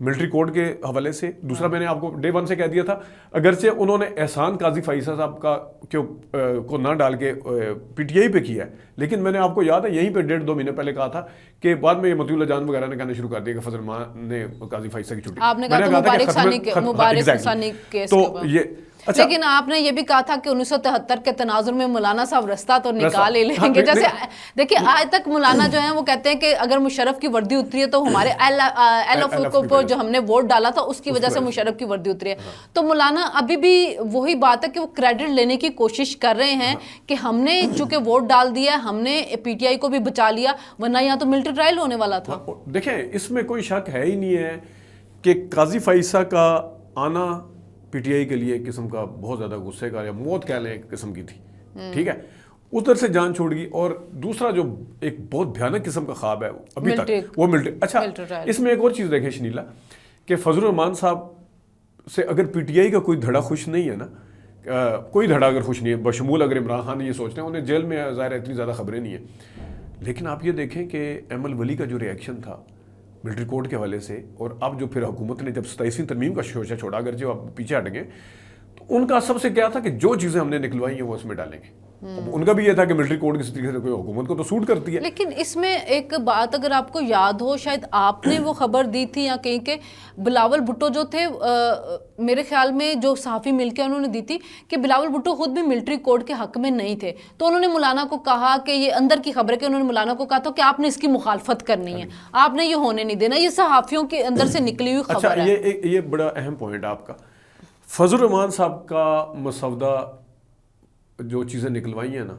Military code کے حوالے سے. دوسرا میں نے آپ کو ڈے ون سے کہہ دیا تھا, اگرچہ انہوں نے احسان قاضی فائزہ صاحب کو نہ ڈال کے پی ٹی آئی پہ کیا ہے, لیکن میں نے آپ کو یاد ہے یہیں پہ 1.5-2 مہینے پہلے کہا تھا کہ بعد میں یہ مطیع اللہ جان وغیرہ نے کہنا شروع کر دیا کہ فضل الرحمان نے قاضی فائزہ کی چھٹی, آپ نے کہا مبارک ثانی کیس تو یہ اچھا, لیکن آپ نے یہ بھی کہا تھا کہ 1973 کے تناظر میں مولانا صاحب رستہ تو نکال ہی لیں گے. جیسے دیکھیے آج تک مولانا جو ہیں وہ کہتے ہیں کہ اگر مشرف کی وردی اتری ہے تو ہمارے ایل ایف کو جو ہم نے ووٹ ڈالا تھا اس کی وجہ سے مشرف کی وردی اتری ہے. تو مولانا ابھی بھی وہی بات ہے کہ وہ کریڈٹ لینے کی کوشش کر رہے ہیں کہ ہم نے چونکہ ووٹ ڈال دیا, ہم نے پی ٹی آئی کو بھی بچا لیا, ورنہ یہاں تو ملٹری ٹرائل ہونے والا تھا. دیکھیں اس میں کوئی شک ہے ہی نہیں ہے کہ قاضی فائزہ کا آنا پی ٹی آئی کے لیے ایک قسم کا بہت زیادہ غصے کا یا موت کہہ لیں ایک قسم کی تھی, ٹھیک ہے, ادھر سے جان چھوڑ گئی. اور دوسرا جو ایک بہت بھیانک قسم کا خواب ہے ابھی تک وہ ملٹری. اچھا اس میں ایک اور چیز دیکھیں شنیلا کہ فضل الرحمان صاحب سے اگر پی ٹی آئی کا کوئی دھڑا خوش نہیں ہے نا, کوئی دھڑا اگر خوش نہیں ہے بشمول اگر عمران خان یہ سوچتے ہیں, انہیں جیل میں ظاہر اتنی زیادہ خبریں نہیں ہیں, لیکن آپ یہ دیکھیں کہ احمد ولی کا جو ریئیکشن تھا ملٹری کوڈ کے حوالے سے, اور اب جو پھر حکومت نے جب 27ویں ترمیم کا شوشہ چھوڑا, اگر جو آپ پیچھے ہٹ گئے, تو ان کا سب سے کیا تھا کہ جو چیزیں ہم نے نکلوائی ہیں وہ اس میں ڈالیں گے. ان کا بھی یہ تھا کہ ملٹری کوڈ کسی طریقے سے کوئی حکومت کو تو سوٹ کرتی ہے. لیکن اس میں ایک بات اگر آپ کو یاد ہو, شاید آپ نے وہ خبر دی تھی یا کہیں کہ بلاول بھٹو جو تھے, میرے خیال میں جو صحافی مل کے انہوں نے دی تھی کہ بلاول بھٹو خود بھی ملٹری کوڈ کے حق میں نہیں تھے, تو انہوں نے مولانا کو کہا کہ یہ اندر کی خبر ہے کہ انہوں نے مولانا کو کہا تھا کہ آپ نے اس کی مخالفت کرنی ہے, آپ نے یہ ہونے نہیں دینا. یہ صحافیوں کے اندر سے نکلی ہوئی خبر ہے. اچھا یہ بڑا اہم پوائنٹ آپ کا. فضل الرحمان صاحب کا مسودہ جو چیزیں نکلوائی ہیں نا,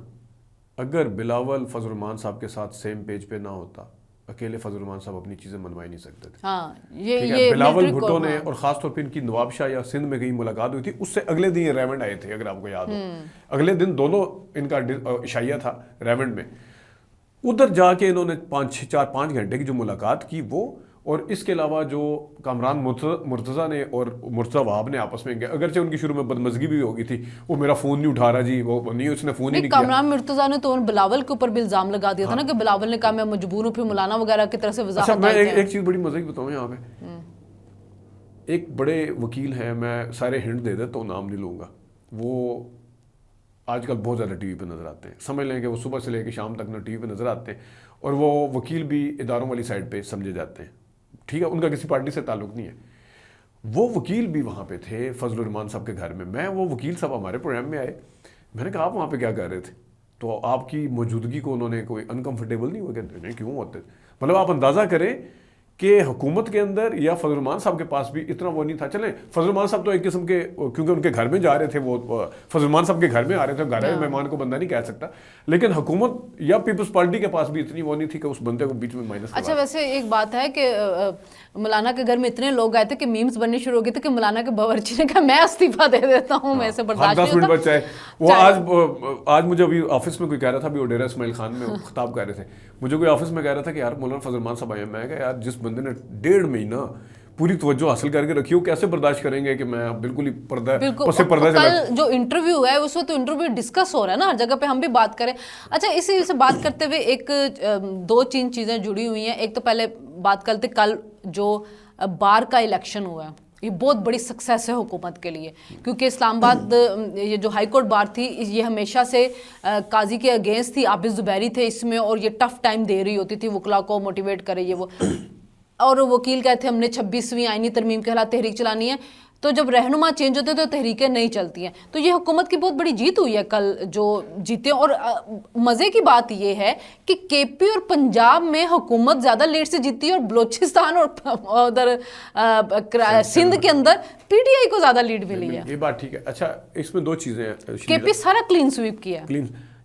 اگر بلاول فضل الرحمان صاحب کے ساتھ سیم پیج پہ نہ ہوتا, اکیلے فضل الرحمان صاحب اپنی چیزیں منوائی نہیں سکتے تھے. ہاں یہ بلاول بھٹو نے, اور خاص طور پہ ان کی نواب شاہ یا سندھ میں کہیں ملاقات ہوئی تھی, اس سے اگلے دن یہ ریونڈ آئے تھے, اگر آپ کو یاد ہو, اگلے دن دونوں ان کا عشائیہ تھا ریونڈ میں. ادھر جا کے انہوں نے 4-5 گھنٹے کی جو ملاقات کی وہ, اور اس کے علاوہ جو کامران مرتضیٰ نے اور مرتضیٰ وہاب نے آپس میں, اگرچہ ان کی شروع میں بدمزگی بھی ہو گئی تھی, وہ میرا فون نہیں اٹھا رہا جی, وہ نہیں, اس نے فون ہی نہیں کیا. کامران مرتضیٰ نے تو بلاول کے اوپر بھی الزام لگا دیا تھا نا کہ بلاول نے کہا میں مجبور ہوں, پھر مولانا وغیرہ کی طرف سے وضاحت. اچھا میں ایک چیز بڑی مزے کی بتاؤں یہاں پہ, ایک بڑے وکیل ہیں, میں سارے ہنٹ دے دیتا ہوں, نام نہیں لوں گا, وہ آج کل بہت زیادہ ٹی وی پہ نظر آتے ہیں, سمجھ لیں کہ وہ صبح سے لے کے شام تک نہ ٹی وی پہ نظر آتے ہیں, اور وہ وکیل بھی اداروں والی سائڈ پہ سمجھے جاتے ہیں, ٹھیک ہے, ان کا کسی پارٹی سے تعلق نہیں ہے. وہ وکیل بھی وہاں پہ تھے فضل الرحمان صاحب کے گھر میں. وہ وکیل صاحب ہمارے پروگرام میں آئے, میں نے کہا آپ وہاں پہ کیا کر رہے تھے, تو آپ کی موجودگی کو انہوں نے کوئی انکمفرٹیبل نہیں ہوا, کہ نہیں کیوں ہوتے, مطلب آپ اندازہ کریں کہ حکومت کے اندر یا فضل الرحمان صاحب کے پاس بھی اتنا وہ نہیں تھا. چلیں فضل الرحمان صاحب تو ایک قسم کے, کیونکہ ان کے گھر میں جا رہے تھے, وہ فضل الرحمان صاحب کے گھر میں آ رہے تھے, گھر میں مہمان کو بندہ نہیں کہہ سکتا, لیکن حکومت یا پیپلز پارٹی کے پاس بھی اتنی وہ نہیں تھی کہ اس بندے کو بیچ میں مائنس. اچھا ویسے ایک بات ہے کہ مولانا کے گھر میں اتنے لوگ آئے تھے کہ میمز بننے شروع ہو گئے تھے کہ مولانا کے باورچی نے کہا میں استعفیٰ دے دیتا ہوں, میں سے برداشت نہیں ہوتا. 10 منٹ بچ جائے. وہ آج مجھے ابھی آفس میں کوئی کہہ رہا تھا, ابھی ڈیرہ اسماعیل خان میں خطاب کر رہے تھے, مجھے کوئی آفس میں کہہ رہا تھا کہ یار مولانا فضل الرحمان صاحب آئے ہیں. میں کہا یار جس بندے نے 1.5 مہینہ پوری توجہ حاصل کر کے رکھی ہو, کیسے برداشت کریں گے کہ میں بالکل ہی پردہ پس پردہ چلا. کل جو انٹرویو ہے اس وقت انٹرویو ڈسکس ہو رہا ہے نا, ہر جگہ پہ ہم بھی بات کریں. اچھا اسی سے بات کرتے ہوئے ایک 2-3 چیزیں جڑی ہوئی ہیں. ایک تو پہلے بات کرتے, کل جو بار کا الیکشن ہوا ہے, یہ بہت بڑی سکسیس ہے حکومت کے لیے, کیونکہ اسلام آباد یہ جو ہائی کورٹ بار تھی یہ ہمیشہ سے قاضی کے اگینسٹ تھی, عابد زبیری تھے اس میں, اور یہ ٹف ٹائم دے رہی ہوتی تھی وکلا کو, موٹیویٹ کرے یہ وہ, اور وکیل کہتے ہیں ہم نے 26ویں آئینی ترمیم کے خلاف تحریک چلانی ہے. تو جب رہنما چینج ہوتے ہیں تو تحریکیں نہیں چلتی ہیں. تو یہ حکومت کی بہت بڑی جیت ہوئی ہے کل جو جیتے. اور مزے کی بات یہ ہے کہ کے پی اور پنجاب میں حکومت زیادہ لیٹ سے جیتی ہے, اور بلوچستان اور ادھر سندھ کے اندر پی ٹی آئی کو زیادہ لیڈ ملی ہے. یہ بات ٹھیک ہے. اچھا اس میں 2 چیزیں ہیں, کے پی سارا کلین سویپ کیا.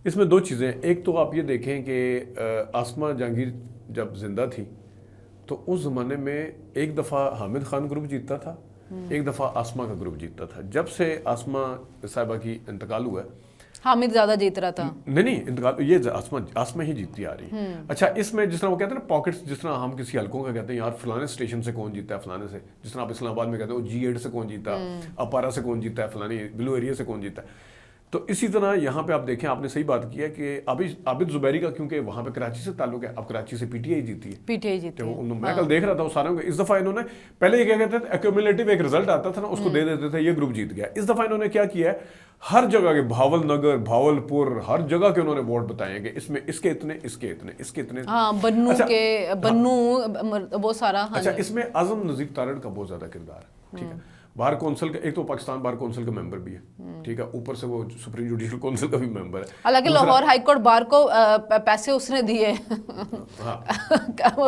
اس میں 2 چیزیں. ایک تو آپ یہ دیکھیں کہ آسمہ جہانگیر جب زندہ تھی تو اس زمانے میں ایک دفعہ حامد خان گروپ جیتتا تھا, ایک دفعہ آسمہ کا گروپ جیتتا تھا. جب سے آسمہ صاحبہ کی انتقال ہوا ہے, حامد زیادہ جیت رہا تھا. نہیں انتقال, یہ آسمہ ہی جیتتی آ رہی. اچھا اس میں جس طرح وہ کہتے ہیں نا پاکٹس, جس طرح ہم کسی حلقوں کا کہتے ہیں یار فلانے اسٹیشن سے کون جیتا ہے فلانے سے, جس طرح آپ اسلام آباد میں کہتے ہیں وہ G8 سے کون جیتا, اپارا سے کون جیتا ہے, فلانے بلو ایریا سے کون جیتا ہے. تو اسی طرح یہاں پہ آپ دیکھیں، آپ نے صحیح بات کی ہے کہ عابد زبیری کا کیونکہ وہاں پہ کراچی سے تعلق ہے، اب کراچی سے پی ٹی آئی جیتی ہے، پی ٹی آئی جیتی ہے. میں کل دیکھ رہا تھا وہ ساروں کو. اس دفعہ انہوں نے پہلے یہ کیا کہتے تھے ایکومولیٹو ایک رزلٹ آتا تھا نا، اس کو دے دیتے تھے، یہ گروپ جیت گیا. اس دفعہ انہوں نے کیا کیا ہے، ہر جگہ کے بھاول نگر، بھاول پور، ہر جگہ کے انہوں نے ووٹ بتائے کہ اس میں اس کے اتنے، اس کے اتنے، اس کے اتنے. ہاں بنو کے بنو وہ سارا. اچھا اس میں اعظم نظیر تارڑ کا بہت زیادہ کردار ہے. ٹھیک ہے، بار کونسل کا، ایک تو پاکستان بار کونسل کا ممبر بھی ہے، ٹھیک ہے، اوپر سے وہ سپریم جوڈیشل کونسل کا بھی ممبر ہے. حالانکہ لاہور ہائی کورٹ بار کو پیسے اس نے دیے،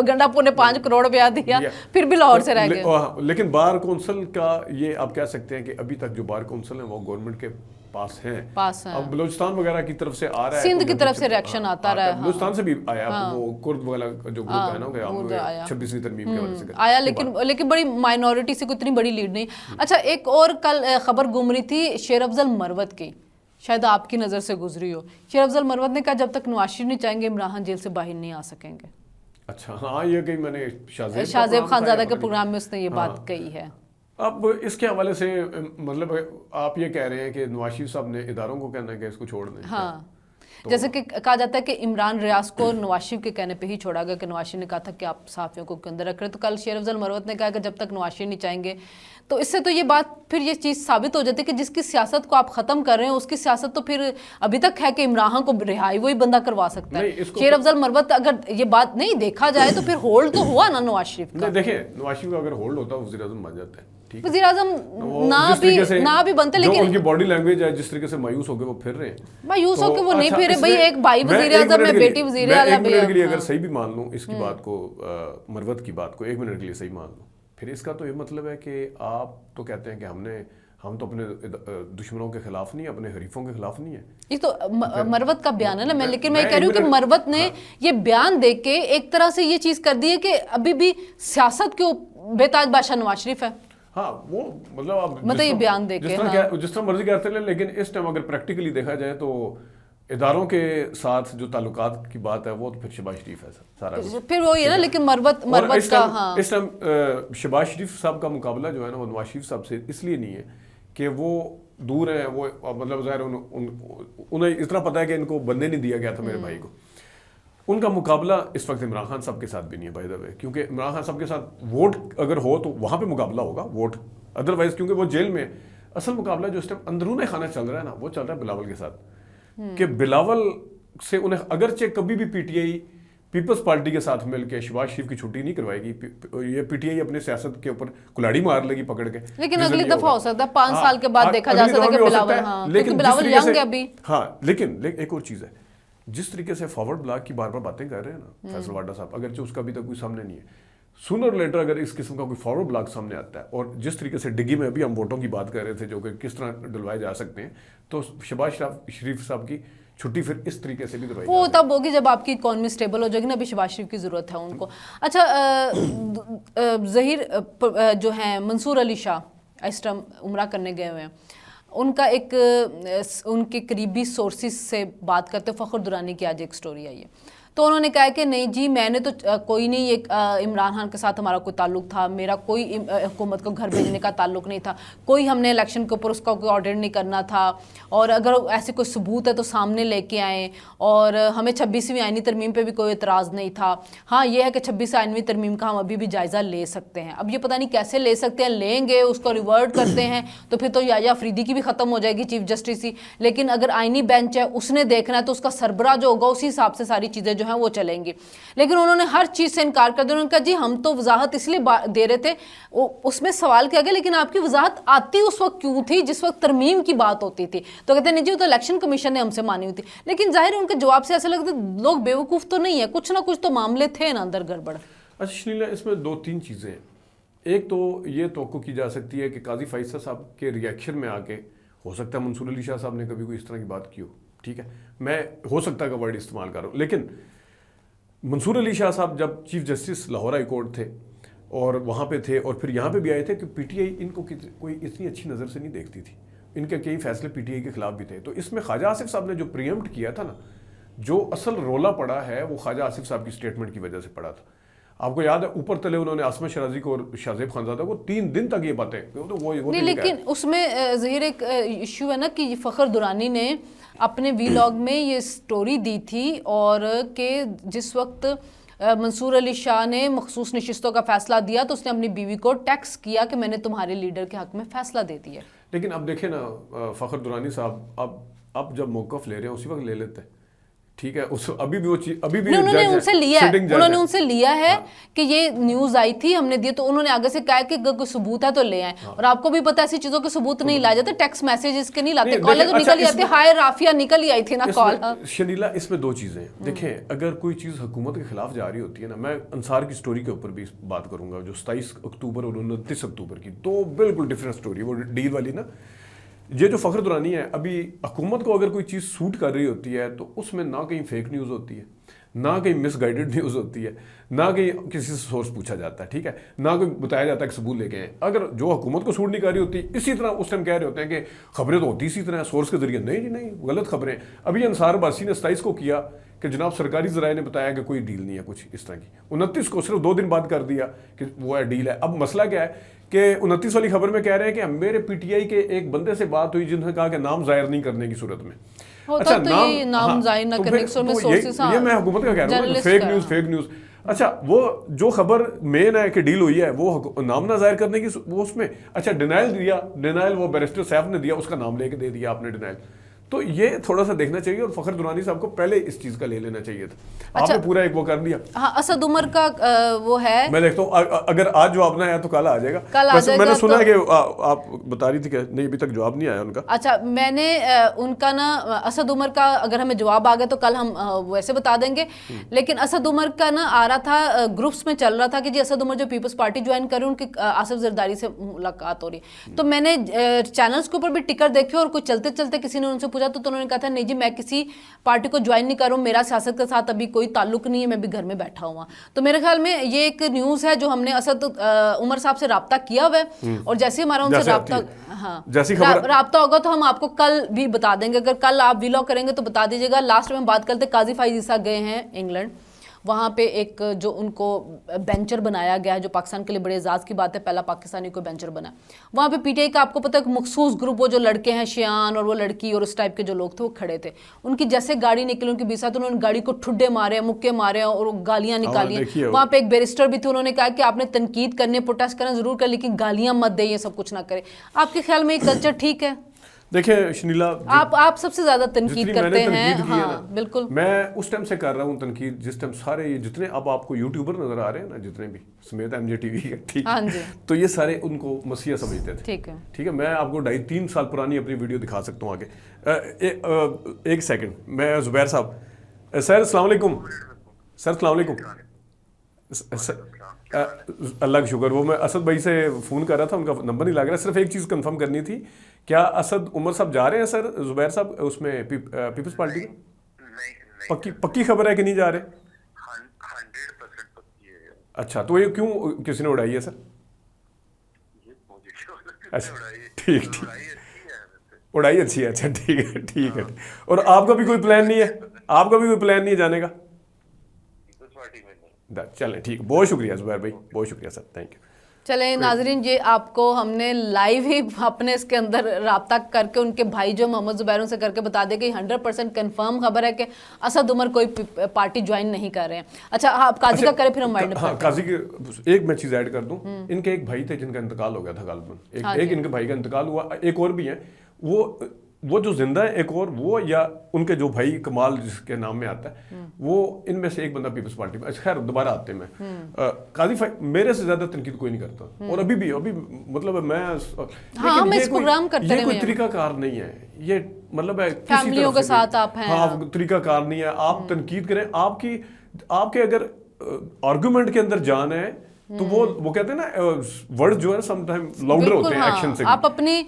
گنڈا پور نے 5 کروڑ روپیہ دیا، پھر بھی لاہور سے رہ گئے. لیکن بار کونسل کا یہ آپ کہہ سکتے ہیں کہ ابھی تک جو بار کونسل ہیں وہ گورنمنٹ کے پاس ہیں. اب بلوچستان وغیرہ کی طرف سے آ رہا ہے، سندھ کی طرف سے ریاکشن آتا رہا ہے، بلوچستان سے بھی آیا، وہ کرد والا جو گروپ ہے نا کہ 26ویں ترمیم کے وجہ سے آیا، لیکن بڑی مائنورٹی سے کوئی اتنی بڑی لیڈ نہیں. اچھا ایک اور کل خبر گھوم رہی تھی شیر افضل مروت کی، شاید آپ کی نظر سے گزری ہو. شیر افضل مروت نے کہا جب تک نواز شریف نہیں چاہیں گے عمران خان جیل سے باہر نہیں آ سکیں گے. اچھا ہاں، یہ کہ میں نے شاہزیب خانزادہ کے پروگرام میں اس نے یہ بات کہی ہے. اب اس کے حوالے سے مطلب آپ یہ کہہ رہے ہیں کہ نواز شریف صاحب نے اداروں کو کہنا ہے کہ اس کو چھوڑ دیں. ہاں جیسے کہ کہا جاتا ہے کہ عمران ریاض کو نواز شریف کے کہنے پہ ہی چھوڑا گیا کہ نواز شریف نے کہا تھا کہ آپ صحافیوں کو اندر رکھ رہے. تو کل شیر افضل مروت نے کہا کہ جب تک نواز شریف نہیں چاہیں گے، تو اس سے تو یہ بات پھر یہ چیز ثابت ہو جاتی ہے کہ جس کی سیاست کو آپ ختم کر رہے ہیں اس کی سیاست تو پھر ابھی تک ہے کہ عمران خان کو رہائی وہی بندہ کروا سکتا ہے. شیر افضل مروت اگر یہ بات نہیں دیکھا جائے تو پھر ہولڈ تو ہوا نا نواز شریف کا. دیکھیں نواز شریف کا اگر ہولڈ ہوتا وزیر اعظم بن جاتا ہے، وزیر اعظم نہ بھی بنتے، لیکن ان کی باڈی لینگویج ہے جس طریقے سے مایوس ہو کے وہ پھر رہے ہیں. مایوس ہو کے وہ نہیں پھر رہے بھائی، ایک بھائی وزیر اعظم ہے، بیٹی وزیر اعلیٰ بھی ہے. ایک منٹ کے لیے اگر صحیح بھی مان لوں اس کی بات کو، مروت کی بات کو ایک منٹ کے لیے صحیح مان لوں، پھر اس کا تو یہ مطلب ہے کہ آپ تو کہتے ہیں کہ ہم تو اپنے دشمنوں کے خلاف نہیں، اپنے حریفوں کے خلاف نہیں ہے. یہ تو مروت کا بیان ہے نا. لیکن میں کہہ رہی ہوں کہ مروت نے یہ بیان دے کے ایک طرح سے یہ چیز کر دی ہے کہ ابھی بھی سیاست کے بے تاج بادشاہ نواز شریف ہے. ہاں وہ مطلب یہ بیان دے کے جس طرح مرضی کرتے ہیں، لیکن اس ٹائم اگر پریکٹیکلی دیکھا جائے تو اداروں کے ساتھ جو تعلقات کی بات ہے وہ تو پھر شہباز شریف ہے سارا پھر وہی ہے نا. لیکن مروت کا اس ٹائم شہباز شریف صاحب کا مقابلہ جو ہے نا وہ نواز شریف صاحب سے اس لیے نہیں ہے کہ وہ دور ہیں، وہ مطلب ظاہر انہیں اتنا پتا ہے کہ ان کو بندے نہیں دیا گیا تھا میرے بھائی کو. ان کا مقابلہ اس وقت عمران خان صاحب کے ساتھ بھی نہیں ہے بائی دا وے، کیونکہ عمران خان صاحب کے ساتھ ووٹ اگر ہو تو وہاں پہ مقابلہ ہوگا ووٹ، ادروائز کیونکہ وہ جیل میں. اصل مقابلہ جو اس ٹائم اندرون خانہ چل رہا ہے نا وہ چل رہا ہے بلاول کے ساتھ، کہ بلاول سے انہیں اگرچہ کبھی بھی پی ٹی آئی پیپلز پارٹی کے ساتھ مل کے شہباز شریف کی چھٹی نہیں کروائے گی، یہ پی ٹی آئی اپنے سیاست کے اوپر کلاڑی مار لے گی پکڑ کے. لیکن اگلی دفعہ ہو سکتا ہے 5 سال کے بعد دیکھا جا سکتا ہے کہ بلاول ینگ ہے ابھی. ہاں لیکن ایک اور چیز ہے، جس طریقے سے فارورڈ بلاک کی بار بار باتیں کر رہے ہیں نا فیصل واڈا صاحب، اگرچہ اس کا ابھی تک کوئی سامنے نہیں ہے، سونر لیٹر اگر اس قسم کا کوئی فارورڈ بلاک سامنے آتا ہے، اور جس طریقے سے ڈگی میں ابھی ہم ووٹوں کی بات کر رہے تھے جو کہ کس طرح ڈلوائے جا سکتے ہیں، تو شہباز شریف صاحب کی چھٹی پھر اس طریقے سے بھی کروائی وہ تب ہوگی جب آپ کی اکانومی سٹیبل ہو جائے گی نا. ابھی شہباز شریف کی ضرورت ہے ان کو. اچھا ظہیر جو ہیں منصور علی شاہ اس ٹائم عمرہ کرنے گئے ہوئے ہیں، ان کا ایک ان کے قریبی سورسز سے بات کرتے فخر درانی کی آج ایک سٹوری آئی ہے. تو انہوں نے کہا کہ نہیں جی میں نے تو کوئی نہیں، ایک عمران خان کے ساتھ ہمارا کوئی تعلق تھا، میرا کوئی حکومت کو گھر بھیجنے کا تعلق نہیں تھا، کوئی ہم نے الیکشن کے اوپر اس کا کوئی آڈر نہیں کرنا تھا، اور اگر ایسے کوئی ثبوت ہے تو سامنے لے کے آئیں، اور ہمیں 26ویں آئینی ترمیم پہ بھی کوئی اعتراض نہیں تھا. ہاں یہ ہے کہ 26 آئینی ترمیم کا ہم ابھی بھی جائزہ لے سکتے ہیں. اب یہ پتہ نہیں کیسے لے سکتے ہیں، لیں گے اس کو ریورٹ کرتے ہیں تو پھر تو یا افریدی کی بھی ختم ہو جائے گی چیف جسٹس ہی. لیکن اگر آئینی بینچ ہے اس نے دیکھنا ہے تو اس کا سربراہ جو ہوگا اسی حساب سے ساری چیزیں جو ہیں وہ چلیں گی. لیکن انہوں نے ہر چیز سے انکار کر دیا. انہوں نے کہا جی ہم تو وضاحت اس لیے دے رہے تھے، اس میں سوال کیا گیا لیکن آپ کی وضاحت آتی اس وقت کیوں تھی جس وقت ترمیم کی بات ہوتی تھی؟ تو کہتے ہیں نہیں جی وہ تو الیکشن کمیشن نے ہم سے مانی ہوئی تھی. لیکن ظاہر ہے ان کے جواب سے ایسا لگتا ہے لوگ بیوقوف تو نہیں ہے، کچھ نہ کچھ تو معاملے تھے نا اندر گڑبڑ. اچھا شنیلا اس میں 2-3 چیزیں ہیں. ایک تو یہ توقع کی جا سکتی ہے کہ قاضی فیصل صاحب کے ریئیکشن میں آ کے ہو سکتا ہے منصور علی شاہ صاحب نے کبھی کوئی اس طرح کی بات کی ہو. ٹھیک ہے، میں ہو سکتا ہے کہ ورڈ استعمال کر رہا ہوں، لیکن منصور علی شاہ صاحب جب chief justice Lahore high court تھے اور وہاں پہ تھے اور پھر یہاں پہ بھی آئے تھے کہ پی ٹی آئی ان کو کوئی اتنی اچھی نظر سے نہیں دیکھتی تھی، ان کے کئی فیصلے پی ٹی آئی کے خلاف بھی تھے. تو اس میں خواجہ آصف صاحب نے جو پریمپٹ کیا تھا نا، جو اصل رولا پڑا ہے وہ خواجہ آصف صاحب کی سٹیٹمنٹ کی وجہ سے پڑا تھا. آپ کو یاد ہے اوپر تلے انہوں نے عاصمہ شرازی کو اور شاہزیب خانزادہ کو 3 دن تک یہ باتیں وہ نہیں، لیکن اس میں ظہیر ایک ایشو ہے نا کہ فخر دورانی نے اپنے وی لاگ میں یہ سٹوری دی تھی، اور کہ جس وقت منصور علی شاہ نے مخصوص نشستوں کا فیصلہ دیا تو اس نے اپنی بیوی کو ٹیکس کیا کہ میں نے تمہارے لیڈر کے حق میں فیصلہ دے دیا. لیکن اب دیکھیں نا فخر دورانی صاحب اب جب موقف لے رہے ہیں اسی وقت لے لیتے ہیں، ٹھیک ہے. ابھی بھی وہ چیز ابھی بھی انہوں نے ان سے لیا ہے، انہوں نے ان سے لیا ہے کہ یہ نیوز آئی تھی ہم نے دی، تو انہوں نے آگے سے کہا کہ اگر کوئی ثبوت ہے تو لے آئیں. اور آپ کو بھی پتا ایسی چیزوں کے ثبوت نہیں لائے جاتے، ٹیکسٹ میسیجز کے نہیں لاتے، کالیں تو نکل ہی آتی. ہائے رافیہ نکل ہی آئی تھی نا کال. شنیلا اس میں 2 چیزیں ہیں. دیکھیں اگر کوئی چیز حکومت کے خلاف جا رہی ہوتی ہے نا، میں انصار کی سٹوری کے اوپر بھی بات کروں گا جو 27 اکتوبر اور 29 اکتوبر کی، تو بالکل ڈفرینٹ سٹوری وہ ڈیل والی نا. یہ جو فخر دورانی ہے، ابھی حکومت کو اگر کوئی چیز سوٹ کر رہی ہوتی ہے تو اس میں نہ کہیں فیک نیوز ہوتی ہے، نہ کہیں مس گائیڈڈ نیوز ہوتی ہے، نہ کہیں کسی سے سورس پوچھا جاتا ہے، ٹھیک ہے، نہ کوئی بتایا جاتا ہے کہ ثبوت لے کے آئیں. اگر جو حکومت کو سوٹ نہیں کر رہی ہوتی اسی طرح اس ٹائم کہہ رہے ہوتے ہیں کہ خبریں تو ہوتی اسی طرح سورس کے ذریعے. نہیں جی نہیں، غلط خبریں. ابھی انصار باسی نے 27 کو کیا کہ جناب سرکاری ذرائع نے بتایا کہ کوئی ڈیل نہیں ہے کچھ اس طرح کی. 29 کو صرف 2 دن بعد کر دیا کہ وہ ہے ڈیل ہے. اب مسئلہ کیا ہے کہ 29 والی خبر میں کہہ رہے ہیں کہ میرے پی ٹی آئی کے ایک بندے سے بات ہوئی جنہوں نے کہا کہ نام ظاہر نہیں کرنے کی صورت میں. اچھا نام ظاہر نہ کرنے کی صورت میں سورسز، یہ میں حکومت کا کہہ رہا ہوں فیک نیوز. اچھا وہ جو خبر مین ہے کہ ڈیل ہوئی ہے وہ نام نہ ظاہر کرنے کی وہ اس میں اچھا ڈینائل دیا، ڈینائل وہ بیرسٹر سیف نے دیا، اس کا نام لے کے دے دیا آپ نے ڈینائل. تو یہ تھوڑا سا دیکھنا چاہیے اور فخر دورانی صاحب کو پہلے اس چیز کا لے لینا چاہیے تھا. آپ نے پورا ایک وہ کر دیا. ہاں اسد عمر کا وہ ہے، میں دیکھتا ہوں اگر آج جواب نہ آیا تو کل آ جائے گا. میں نے سنا ہے کہ آپ بتا رہی تھی کہ نہیں ابھی تک جواب نہیں آیا ان کا. اچھا میں نے ان کا نا اسد عمر کا اگر ہمیں جواب آ گیا تو کل ہم ویسے بتا دیں گے. لیکن اسد عمر کا نا آ رہا تھا گروپس میں چل رہا تھا کہ جی اسد عمر جو پیپلز پارٹی جوائن کر رہے ہیں ان کی آصف زرداری سے ملاقات ہو رہی ہے. تو میں نے چینلز کے اوپر بھی ٹکٹ دیکھے اور کوئی چلتے چلتے کسی نے ان سے پوچھا تو انہوں نے کہا تھا نہیں جی میں کسی پارٹی کو جوائن نہیں کر رہا ہوں، میرا سیاست کے ساتھ ابھی کوئی تعلق نہیں ہے، میں بھی گھر میں بیٹھا ہوا. تو میرے خیال میں یہ ایک نیوز ہے جو ہم نے اسد عمر صاحب سے رابطہ کیا ہوا ہے، اور جیسے ہمارا ان سے رابطہ ہوگا تو ہم آپ کو کل بھی بتا دیں گے. اگر کل آپ ویلاگ کریں گے تو بتا دیجیے گا. لاسٹ میں ہم بات کرتے قاضی فائز عیسیٰ گئے ہیں انگلینڈ، وہاں پہ ایک جو ان کو بینچر بنایا گیا ہے جو پاکستان کے لیے بڑے اعزاز کی بات ہے، پہلا پاکستانی کو بینچر بنا. وہاں پہ پی ٹی آئی کا آپ کو پتہ ہے ایک مخصوص گروپ، وہ جو لڑکے ہیں شیان اور وہ لڑکی اور اس ٹائپ کے جو لوگ تھے وہ کھڑے تھے. ان کی جیسے گاڑی نکلی ان کے بیچ ساتھ انہوں نے گاڑی کو ٹھڈے مارے، مکے مارے اور گالیاں نکالی. وہاں پہ ایک بیرسٹر بھی تھے، انہوں نے کہا کہ آپ نے تنقید کرنے پروٹیسٹ کرنا ضرور کر لیکن گالیاں مت دیں، یہ سب کچھ نہ کرے. آپ کے خیال میں یہ کلچر ٹھیک ہے؟ دیکھیں شنیلا آپ سب سے زیادہ تنقید کرتے ہیں. ہاں بالکل میں اس ٹائم سے کر رہا ہوں تنقید جس ٹائم سارے یہ جتنے اب آپ کو یوٹیوبر نظر آ رہے ہیں نا جتنے بھی سمیت ایم جے ٹی وی کے، ٹھیک ہے، تو یہ سارے ان کو مسیح سمجھتے تھے. ٹھیک ہے، میں آپ کو 2.5-3 سال پرانی اپنی ویڈیو دکھا سکتا ہوں آگے. ایک سیکنڈ، میں زبیر صاحب. سر السلام علیکم. سر السلام علیکم. اللہ کا شکر. وہ میں اسد بھائی سے فون کر رہا تھا، ان کا نمبر نہیں لگ رہا. صرف ایک چیز کنفرم کرنی تھی، کیا اسد عمر صاحب جا رہے ہیں سر زبیر صاحب اس میں پیپلز پارٹی میں؟ پکی خبر ہے کہ نہیں جا رہے؟ 100% پکی ہے. اچھا تو یہ کیوں کسی نے اڑائی ہے سر؟ اچھا ٹھیک اڑائی اچھی ہے. اچھا ٹھیک ہے. اور آپ کا بھی کوئی پلان نہیں ہے؟ آپ کا بھی کوئی پلان نہیں ہے جانے کا؟ چلیں ٹھیک. بہت شکریہ زبیر بھائی، بہت شکریہ سر، تھینک یو. چلیں ناظرین، یہ آپ کو ہم نے لائیو ہی اپنے اس کے اندر رابطہ کر کے ان کے بھائی جو محمد زبیر ان سے کر کے بتا دے کہ 100% کنفرم خبر ہے کہ اسد عمر کوئی پارٹی جوائن نہیں کر رہے ہیں. اچھا آپ قاضی کا کریں پھر ہم وائنڈ اپ کرتے ہیں. قاضی کے ایک میں چیز ایڈ کر دوں. ان کے ایک بھائی تھے جن کا انتقال ہو گیا تھا غالباً، ایک ان کے بھائی کا انتقال ہوا. ایک اور بھی ہیں وہ جو زندہ ہے، ایک اور وہ یا ان کے جو بھائی کمال جس کے نام میں آتا ہے، وہ ان میں سے ایک بندہ پیپلز پارٹی میں. خیر دوبارہ آتے ہیں. میں قاضی میرے سے زیادہ تنقید کوئی نہیں کرتا، اور ابھی مطلب میں یہ کوئی طریقہ کار نہیں ہے. یہ مطلب ہے فیملیوں کے ساتھ آپ ہیں، ہاں طریقہ کار نہیں ہے. آپ تنقید کریں، آپ کے اگر آرگومنٹ کے اندر جان ہے تو وہ کہتے ہیں نا ورڈ جو ہے سم ٹائم لاؤڈر ہوتے ہیں ایکشن سے. آپ اپنی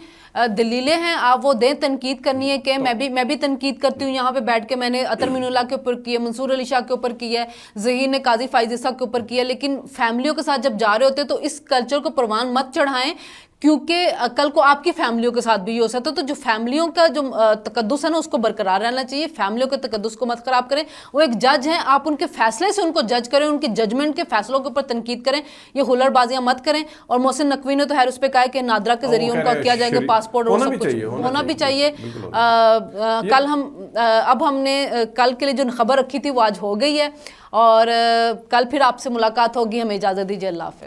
دلیلیں ہیں آپ وہ دیں. تنقید کرنی ہے کہ میں بھی تنقید کرتی ہوں یہاں پہ بیٹھ کے. میں نے عطر مین اللہ کے اوپر کی ہے, منصور علی شاہ کے اوپر کی ہے, ظہیر نے قاضی فائز عیسیٰ کے اوپر کی ہے, لیکن فیملیوں کے ساتھ جب جا رہے ہوتے تو اس کلچر کو پروان مت چڑھائیں, کیونکہ کل کو آپ کی فیملیوں کے ساتھ بھی یہ ہو سکتا ہے. تو جو فیملیوں کا جو تقدس ہے نا اس کو برقرار رہنا چاہیے, فیملیوں کے تقدس کو مت خراب کریں. وہ ایک جج ہیں, آپ ان کے فیصلے سے ان کو جج کریں, ان کی ججمنٹ کے فیصلوں کے اوپر تنقید کریں, یہ ہلڑ بازیاں مت کریں. اور محسن نقوی نے تو خیر اس پہ کہا ہے کہ نادرا کے ذریعے ان کو کیا جائے گا پاسپورٹ اور سب کچھ ہونا بھی چاہیے. کل ہم نے کل کے لیے جو خبر رکھی تھی وہ آج ہو گئی ہے, اور کل پھر آپ سے ملاقات ہوگی. ہمیں اجازت دیجیے, اللہ حافظ.